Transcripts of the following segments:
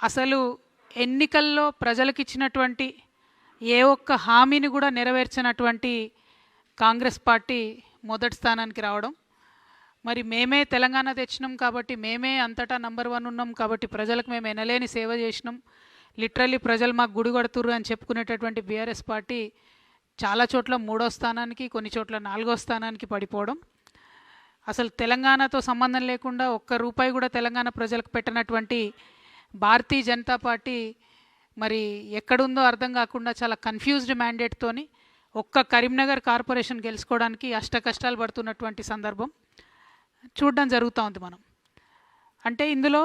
అసలు ఎన్నికల్లో ప్రజలకు ఇచ్చినటువంటి ఏ ఒక్క హామీని కూడా నెరవేర్చినటువంటి కాంగ్రెస్ పార్టీ మొదటి స్థానానికి రావడం, మరి మేమే తెలంగాణ తెచ్చినాం కాబట్టి మేమే అంతటా నంబర్ 1 ఉన్నాం కాబట్టి ప్రజలకు మేము ఎనలేని సేవ చేసినాం, లిటరల్లీ ప్రజలు మాకు గుడి కొడుతుర్రు అని చెప్పుకునేటటువంటి బీఆర్ఎస్ పార్టీ చాలా చోట్ల 3వ స్థానానికి, కొన్ని చోట్ల 4వ స్థానానికి పడిపోవడం, అసలు తెలంగాణతో సంబంధం లేకుండా ఒక్క రూపాయి కూడా తెలంగాణ ప్రజలకు పెట్టినటువంటి భారతీయ జనతా పార్టీ మరి ఎక్కడుందో అర్థం కాకుండా చాలా కన్ఫ్యూజ్డ్ మ్యాండేట్తోని ఒక్క కరీంనగర్ కార్పొరేషన్ గెలుచుకోవడానికి అష్టకష్టాలు పడుతున్నటువంటి సందర్భం చూడడం జరుగుతూ ఉంది మనం. అంటే ఇందులో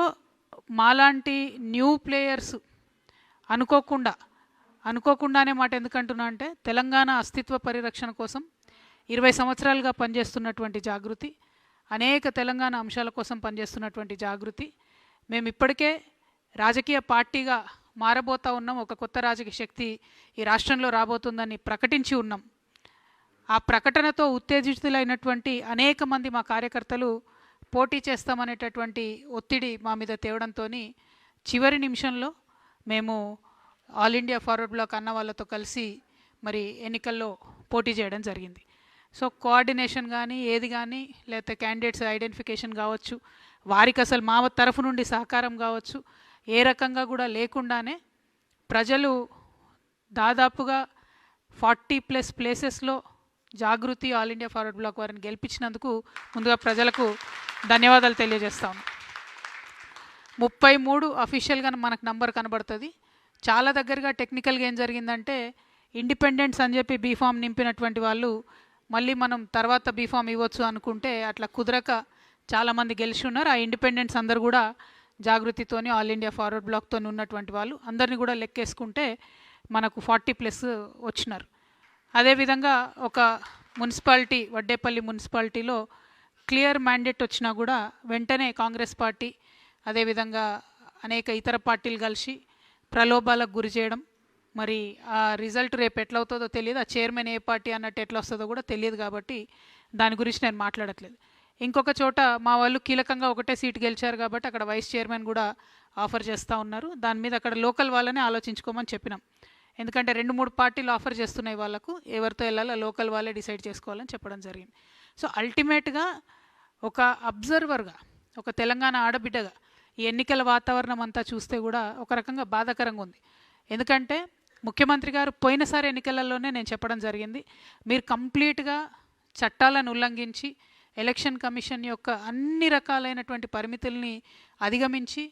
మాలాంటి న్యూ ప్లేయర్స్ అనుకోకుండానే మాట ఎందుకంటున్నా అంటే తెలంగాణ అస్తిత్వ పరిరక్షణ కోసం 20 సంవత్సరాలుగా పనిచేస్తున్నటువంటి జాగృతి, అనేక తెలంగాణ అంశాల కోసం పనిచేస్తున్నటువంటి జాగృతి, మేము ఇప్పటికే రాజకీయ పార్టీగా మారబోతూ ఉన్నాం, ఒక కొత్త రాజకీయ శక్తి ఈ రాష్ట్రంలో రాబోతుందని ప్రకటించి ఉన్నాం. ఆ ప్రకటనతో ఉత్తేజితులైనటువంటి అనేక మంది మా కార్యకర్తలు పోటీ చేస్తామనేటటువంటి ఒత్తిడి మా మీద తేవడంతో చివరి నిమిషంలో మేము ఆల్ ఇండియా ఫార్వర్డ్ బ్లాక్ అన్న వాళ్ళతో కలిసి మరి ఎన్నికల్లో పోటీ చేయడం జరిగింది. సో కోఆర్డినేషన్ కానీ ఏది కానీ, లేకపోతే క్యాండిడేట్స్ ఐడెంటిఫికేషన్ కావచ్చు, వారికి అసలు మా తరఫు నుండి సహకారం కావచ్చు, ఏ రకంగా కూడా లేకుండానే ప్రజలు దాదాపుగా 40+ ప్లేసెస్లో జాగృతి ఆల్ ఇండియా ఫార్వర్డ్ బ్లాక్ వారిని గెలిపించినందుకు ముందుగా ప్రజలకు ధన్యవాదాలు తెలియజేస్తాను. 33 అఫీషియల్గా మనకు నంబర్ కనబడుతుంది. చాలా దగ్గరగా టెక్నికల్గా ఏం జరిగిందంటే ఇండిపెండెంట్స్ అని చెప్పి బీఫామ్ నింపినటువంటి వాళ్ళు మళ్ళీ మనం తర్వాత బీఫామ్ ఇవ్వచ్చు అనుకుంటే అట్లా కుదరక చాలామంది గెలిచి ఉన్నారు. ఆ ఇండిపెండెంట్స్ అందరు కూడా జాగృతితోని ఆల్ ఇండియా ఫార్వర్డ్ బ్లాక్తో ఉన్నటువంటి వాళ్ళు అందరినీ కూడా లెక్కేసుకుంటే మనకు 40+ వచ్చినారు. అదేవిధంగా ఒక మున్సిపాలిటీ, వడ్డేపల్లి మున్సిపాలిటీలో క్లియర్ మ్యాండేట్ వచ్చినా కూడా వెంటనే కాంగ్రెస్ పార్టీ అదేవిధంగా అనేక ఇతర పార్టీలు కలిసి ప్రలోభాలకు గురి చేయడం, మరి ఆ రిజల్ట్ రేపు ఎట్లా అవుతుందో తెలియదు, ఆ చైర్మన్ ఏ పార్టీ అన్నట్టు ఎట్లా వస్తుందో కూడా తెలియదు కాబట్టి దాని గురించి నేను మాట్లాడట్లేదు. ఇంకొక చోట మా వాళ్ళు కీలకంగా ఒకటే సీటు గెలిచారు కాబట్టి అక్కడ వైస్ చైర్మన్ కూడా ఆఫర్ చేస్తూ ఉన్నారు. దాని మీద అక్కడ లోకల్ వాళ్ళనే ఆలోచించుకోమని చెప్పినాం. ఎందుకంటే 2-3 పార్టీలు ఆఫర్ చేస్తున్నాయి, వాళ్ళకు ఎవరితో వెళ్ళాలో లోకల్ వాళ్ళే డిసైడ్ చేసుకోవాలని చెప్పడం జరిగింది. సో అల్టిమేట్గా ఒక అబ్జర్వర్గా, ఒక తెలంగాణ ఆడబిడ్డగా ఈ ఎన్నికల వాతావరణం అంతా చూస్తే కూడా ఒక రకంగా బాధాకరంగా ఉంది. ఎందుకంటే ముఖ్యమంత్రి గారు పోయినసారి ఎన్నికలలోనే నేను చెప్పడం జరిగింది, మీరు కంప్లీట్గా చట్టాలను ఉల్లంఘించి ఎలక్షన్ కమిషన్ యొక్క అన్ని రకాలైనటువంటి పరిమితుల్ని అధిగమించి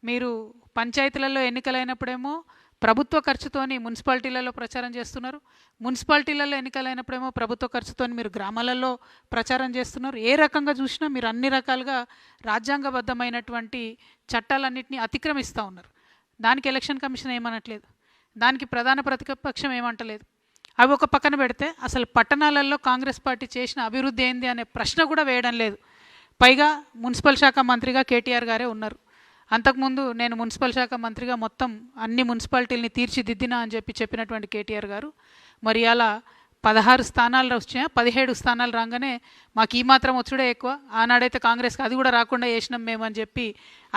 మీరు పంచాయతీలలో ఎన్నికలైనప్పుడేమో ప్రభుత్వ ఖర్చుతోని మున్సిపాలిటీలలో ప్రచారం చేస్తున్నారు, మున్సిపాలిటీలలో ఎన్నికలైనప్పుడేమో ప్రభుత్వ ఖర్చుతోని మీరు గ్రామాలలో ప్రచారం చేస్తున్నారు. ఏ రకంగా చూసినా మీరు అన్ని రకాలుగా రాజ్యాంగబద్ధమైనటువంటి చట్టాలన్నింటినీ అతిక్రమిస్తూ ఉన్నారు. దానికి ఎలక్షన్ కమిషన్ ఏమనట్లేదు, దానికి ప్రధాన ప్రతిపక్షం ఏమంటలేదు. అవి ఒక పక్కన పెడితే అసలు పట్టణాలలో కాంగ్రెస్ పార్టీ చేసిన అభివృద్ధి ఏంది అనే ప్రశ్న కూడా వేయడం లేదు. పైగా మున్సిపల్ శాఖ మంత్రిగా కేటీఆర్ గారే ఉన్నారు. అంతకుముందు నేను మున్సిపల్ శాఖ మంత్రిగా మొత్తం అన్ని మున్సిపాలిటీలని తీర్చిదిద్దినా అని చెప్పినటువంటి కేటీఆర్ గారు మరి అలా 16 స్థానాలు వచ్చినా 17 స్థానాలు రాగానే మాకు ఈ మాత్రం వచ్చుడే ఎక్కువ, ఆనాడైతే కాంగ్రెస్కి అది కూడా రాకుండా చేసినాం మేము అని చెప్పి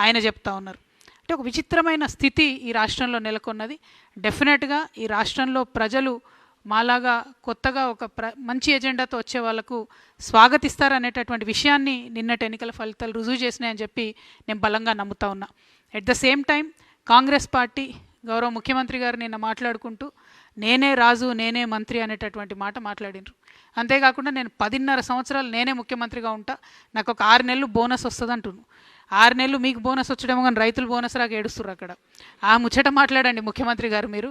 ఆయన చెప్తా ఉన్నారు. అంటే ఒక విచిత్రమైన స్థితి ఈ రాష్ట్రంలో నెలకొన్నది. డెఫినెట్గా ఈ రాష్ట్రంలో ప్రజలు మాలాగా కొత్తగా ఒక మంచి ఎజెండాతో వచ్చే వాళ్ళకు స్వాగతిస్తారనేటటువంటి విషయాన్ని నిన్నటి ఎన్నికల ఫలితాలు రుజువు చేసినాయని చెప్పి నేను బలంగా నమ్ముతా ఉన్నా. At the same time Congress party గౌరవ ముఖ్యమంత్రి గారు నిన్న మాట్లాడుకుంటూ నేనే రాజు నేనే మంత్రి అనేటటువంటి మాట మాట్లాడినారు. అంతేకాకుండా నేను 10.5 సంవత్సరాలు నేనే ముఖ్యమంత్రిగా ఉంటా, నాకు ఒక 6 నెలలు బోనస్ వస్తుంది అంటున్నాను. 6 నెలలు మీకు బోనస్ వచ్చడేమో కానీ రైతులు బోనస్ రాక ఏడుస్తున్నారు అక్కడ. ఆ ముచ్చట మాట్లాడండి ముఖ్యమంత్రి గారు మీరు.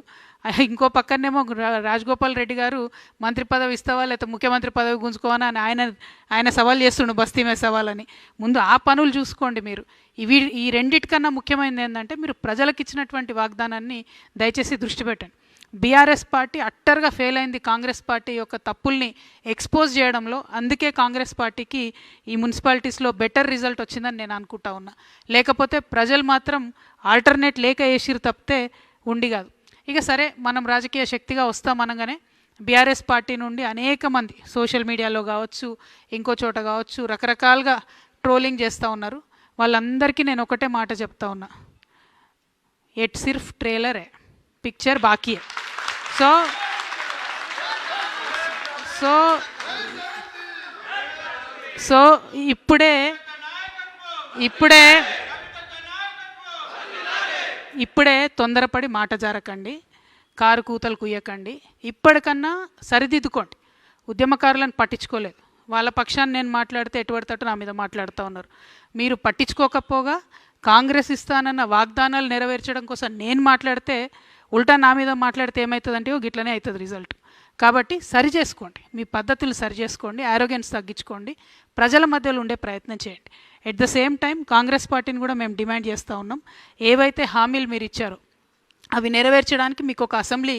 ఇంకో పక్కనేమో రాజగోపాల్ రెడ్డి గారు మంత్రి పదవి ఇస్తావా లేకపోతే ముఖ్యమంత్రి పదవి గుంజుకోవా అని ఆయన సవాల్ చేస్తుండు, బస్తీ మీద సవాలని. ముందు ఆ పనులు చూసుకోండి మీరు. ఈ రెండిటికన్నా ముఖ్యమైనది ఏంటంటే మీరు ప్రజలకు ఇచ్చినటువంటి వాగ్దానాన్ని దయచేసి దృష్టి పెట్టండి. బీఆర్ఎస్ పార్టీ అట్టర్గా ఫెయిల్ అయింది కాంగ్రెస్ పార్టీ యొక్క తప్పుల్ని ఎక్స్పోజ్ చేయడంలో. అందుకే కాంగ్రెస్ పార్టీకి ఈ మున్సిపాలిటీస్లో బెటర్ రిజల్ట్ వచ్చిందని నేను అనుకుంటా ఉన్నా. లేకపోతే ప్రజలు మాత్రం ఆల్టర్నేట్ లేక వేసిరు తప్పితే ఉండి కాదు. ఇక సరే మనం రాజకీయ శక్తిగా వస్తామనగానే బీఆర్ఎస్ పార్టీ నుండి అనేక మంది సోషల్ మీడియాలో కావచ్చు ఇంకో చోట కావచ్చు రకరకాలుగా ట్రోలింగ్ చేస్తూ ఉన్నారు. వాళ్ళందరికీ నేను ఒకటే మాట చెప్తా ఉన్నా, ये सिर्फ ट्रेलर है, पिक्चर बाकी है. सो सो సో ఇప్పుడే తొందరపడి మాట జారకండి, కారు కూతలు కుయ్యకండి. ఇప్పటికన్నా సరిదిద్దుకోండి. ఉద్యమకారులను పట్టించుకోలేదు. వాళ్ళ పక్షాన్ని నేను మాట్లాడితే ఎటువంటి తట్టు నా మీద మాట్లాడుతూ ఉన్నారు. మీరు పట్టించుకోకపోగా కాంగ్రెస్ ఇస్తానన్న వాగ్దానాలు నెరవేర్చడం కోసం నేను మాట్లాడితే ఉల్టా నా మీద మాట్లాడితే ఏమవుతుందంటే గిట్లనే అవుతుంది రిజల్ట్. కాబట్టి సరి చేసుకోండి, మీ పద్ధతులు సరి చేసుకోండి, ఆరోగెన్స్ తగ్గించుకోండి, ప్రజల మధ్యలో ఉండే ప్రయత్నం చేయండి. At the same time Congress పార్టీని కూడా మేము డిమాండ్ చేస్తూ ఉన్నాం. ఏవైతే హామీలు మీరు ఇచ్చారో అవి నెరవేర్చడానికి మీకు ఒక అసెంబ్లీ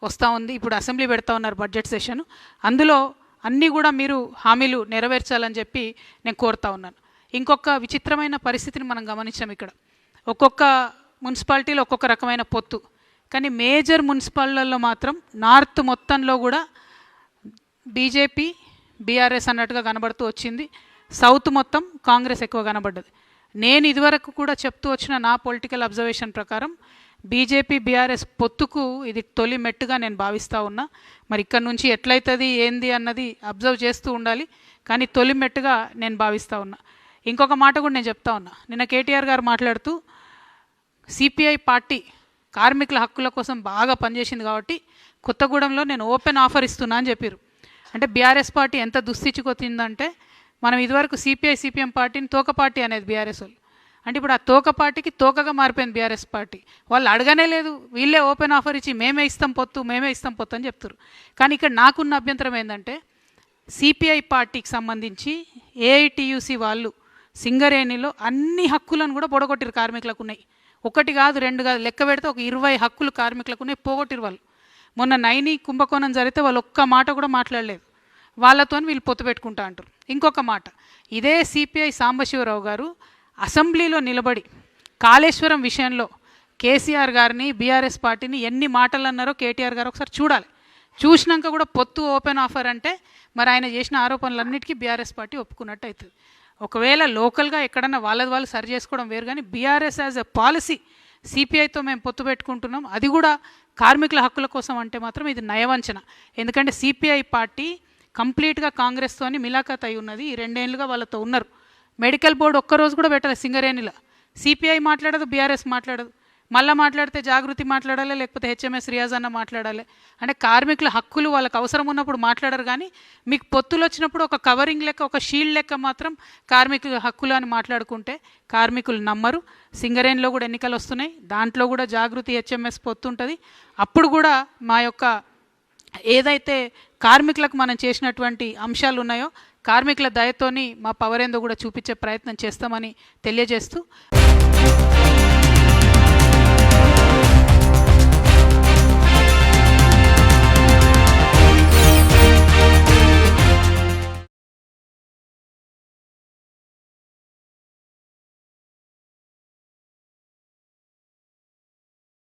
వస్తూ ఉంది. ఇప్పుడు అసెంబ్లీ పెడతా ఉన్నారు బడ్జెట్ సెషన్. అందులో అన్నీ కూడా మీరు హామీలు నెరవేర్చాలని చెప్పి నేను కోరుతా ఉన్నాను. ఇంకొక విచిత్రమైన పరిస్థితిని మనం గమనించాం. ఇక్కడ ఒక్కొక్క మున్సిపాలిటీలో ఒక్కొక్క రకమైన పొత్తు. కానీ మేజర్ మున్సిపాలిటీల్లో మాత్రం నార్త్ మొత్తంలో కూడా బీజేపీ బీఆర్ఎస్ అన్నట్టుగా కనబడుతూ వచ్చింది. సౌత్ మొత్తం కాంగ్రెస్ ఎక్కువ కనబడ్డది. నేను ఇదివరకు కూడా చెప్తూ వచ్చిన నా పొలిటికల్ అబ్జర్వేషన్ ప్రకారం బీజేపీ బీఆర్ఎస్ పొత్తుకు ఇది తొలి మెట్టుగా నేను భావిస్తూ ఉన్నా. మరి ఇక్కడ నుంచి ఎట్లయితుంది ఏంది అన్నది అబ్జర్వ్ చేస్తూ ఉండాలి. కానీ తొలి మెట్టుగా నేను భావిస్తూ ఉన్నా. ఇంకొక మాట కూడా నేను చెప్తా ఉన్నా. నిన్న కేటీఆర్ గారు మాట్లాడుతూ సిపిఐ పార్టీ కార్మికుల హక్కుల కోసం బాగా పనిచేసింది కాబట్టి కొత్తగూడెంలో నేను ఓపెన్ ఆఫర్ ఇస్తున్నా అని చెప్పారు. అంటే బీఆర్ఎస్ పార్టీ ఎంత దుస్థితికొచ్చిందంటే, మనం ఇదివరకు సిపిఐ సిపిఎం పార్టీని తోక పార్టీ అనేది బీఆర్ఎస్ వాళ్ళు. అంటే ఇప్పుడు ఆ తోక పార్టీకి తోకగా మారిపోయింది బీఆర్ఎస్ పార్టీ. వాళ్ళు అడగనే లేదు, వీళ్ళే ఓపెన్ ఆఫర్ ఇచ్చి మేమే ఇస్తాం పొత్తు అని చెప్తారు. కానీ ఇక్కడ నాకున్న అభ్యంతరం ఏంటంటే, సిపిఐ పార్టీకి సంబంధించి ఏఐటియుసి వాళ్ళు సింగరేణిలో అన్ని హక్కులను కూడా పొడగొట్టిరు. కార్మికులకు ఉన్నాయి, ఒకటి కాదు రెండు కాదు, లెక్క పెడితే ఒక 20 హక్కులు కార్మికులకు ఉన్నాయి, పోగొట్టిరు వాళ్ళు. మొన్న నైని కుంభకోణం జరిగితే వాళ్ళు ఒక్క మాట కూడా మాట్లాడలేదు. వాళ్ళతో వీళ్ళు పొత్తు పెట్టుకుంటా అంటారు. ఇంకొక మాట, ఇదే సిపిఐ సాంబశివరావు గారు అసెంబ్లీలో నిలబడి కాళేశ్వరం విషయంలో కేసీఆర్ గారిని బీఆర్ఎస్ పార్టీని ఎన్ని మాటలు అన్నారో కేటీఆర్ గారు ఒకసారి చూడాలి. చూసినాక కూడా పొత్తు ఓపెన్ ఆఫర్ అంటే మరి ఆయన చేసిన ఆరోపణలన్నిటికీ బీఆర్ఎస్ పార్టీ ఒప్పుకున్నట్టు అవుతుంది. ఒకవేళ లోకల్గా ఎక్కడన్నా వాళ్ళది వాళ్ళు సరి చేసుకోవడం వేరు, కానీ బీఆర్ఎస్ యాజ్ ఎ పాలసీ సిపిఐతో మేము పొత్తు పెట్టుకుంటున్నాం, అది కూడా కార్మికుల హక్కుల కోసం అంటే మాత్రం ఇది నయవంచన. ఎందుకంటే సిపిఐ పార్టీ కంప్లీట్గా కాంగ్రెస్తోని మిలాఖత్ అయి ఉన్నది. ఈ 2 ఏళ్ళుగా వాళ్ళతో ఉన్నారు. మెడికల్ బోర్డు ఒక్కరోజు కూడా పెట్టలేదు సింగరేణిలో. సిపిఐ మాట్లాడదు, బీఆర్ఎస్ మాట్లాడదు. మళ్ళీ మాట్లాడితే జాగృతి మాట్లాడాలి, లేకపోతే హెచ్ఎంఎస్ రియాజ్ అన్న మాట్లాడాలి. అంటే కార్మికుల హక్కులు వాళ్ళకి అవసరం ఉన్నప్పుడు మాట్లాడరు, కానీ మీకు పొత్తులు వచ్చినప్పుడు ఒక కవరింగ్ లెక్క, ఒక షీల్డ్ లెక్క మాత్రం కార్మికుల హక్కులు అని మాట్లాడుకుంటే కార్మికులు నమ్మరు. సింగరేణిలో కూడా ఎన్నికలు వస్తున్నాయి, దాంట్లో కూడా జాగృతి హెచ్ఎంఎస్ పొత్తు ఉంటుంది. అప్పుడు కూడా మా యొక్క ఏదైతే కార్మికులకు మనం చేసినటువంటి అంశాలు ఉన్నాయో కార్మికుల దయతోని మా పవర్ ఏందో కూడా చూపించే ప్రయత్నం చేస్తామని తెలియజేస్తూ